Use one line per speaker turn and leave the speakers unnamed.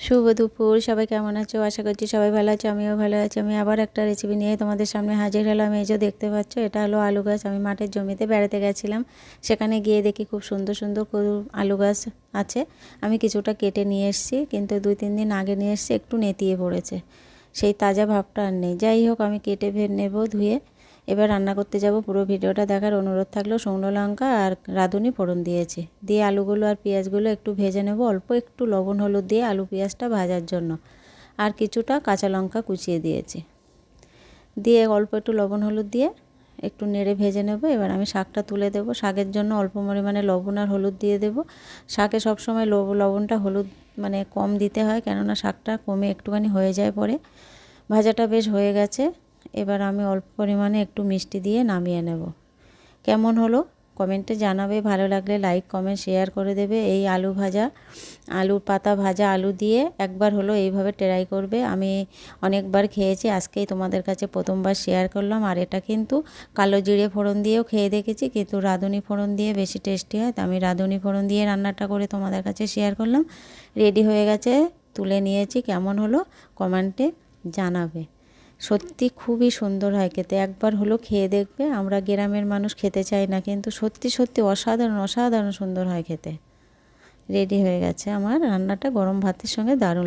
শুভ দুপুর, সবাই কেমন আছো? আশা করছি সবাই ভালো আছো, আমিও ভালো আছি। আমি আবার একটা রেসিপি নিয়ে তোমাদের সামনে হাজির হলাম। এই যে দেখতে পাচ্ছ, এটা হলো আলু গাছ। আমি মাঠের জমিতে বেড়াতে গেছিলাম, সেখানে গিয়ে দেখি খুব সুন্দর সুন্দর আলু গাছ আছে। আমি কিছুটা কেটে নিয়ে এসেছি, কিন্তু 2-3 দিন আগে নিয়ে এসেছি, একটু নেতিয়ে পড়েছে, সেই তাজা ভাবটা আর নেই। যাই হোক, আমি কেটে নেব ধুয়ে, এবার রান্না করতে যাব। পুরো ভিডিওটা দেখার অনুরোধ থাকলো। শুকনো লঙ্কা আর রাঁধুনি ফোড়ন দিয়েছি, দিয়ে আলুগুলো আর পেঁয়াজগুলো একটু ভেজে নেব, অল্প একটু লবণ হলুদ দিয়ে আলু পেঁয়াজটা ভাজার জন্য। আর কিছুটা কাঁচা লঙ্কা কুচিয়ে দিয়েছি, দিয়ে অল্প একটু লবণ হলুদ দিয়ে একটু নেড়ে ভেজে নেব। এবার আমি শাকটা তুলে দেব। শাকের জন্য অল্প পরিমাণে লবণ আর হলুদ দিয়ে দেব। শাকে সবসময় লবণটা হলুদ মানে কম দিতে হয়, কেননা শাকটা কমে একটুখানি হয়ে যায় পরে। ভাজাটা বেশ হয়ে গেছে, এবার আমি অল্প পরিমাণে একটু মিষ্টি দিয়ে নামিয়ে নেব। কেমন হলো কমেন্টে জানাবে, ভালো লাগলে লাইক কমেন্ট শেয়ার করে দেবে। এই আলুর পাতা ভাজা আলু দিয়ে একবার হলো এইভাবে ট্রাই করবে। আমি অনেকবার খেয়েছি, আজকেই তোমাদের কাছে প্রথমবার শেয়ার করলাম। আর এটা কিন্তু কালো জিরে ফোড়ন দিয়েও খেয়ে দেখেছি, কিন্তু রাঁধুনি ফোড়ন দিয়ে বেশি টেস্টি হয়, তো আমি রাঁধুনি ফোড়ন দিয়ে রান্নাটা করে তোমাদের কাছে শেয়ার করলাম। রেডি হয়ে গেছে, তুলে নিয়েছি। কেমন হলো কমেন্টে জানাবে। সত্যি খুবই সুন্দর হয় খেতে, একবার হলো খেয়ে দেখবে। আমরা গ্রামের মানুষ খেতে চাই না, কিন্তু সত্যি সত্যি অসাধারণ অসাধারণ সুন্দর হয় খেতে। রেডি হয়ে গেছে আমার রান্নাটা, গরম ভাতের সঙ্গে দারুণ।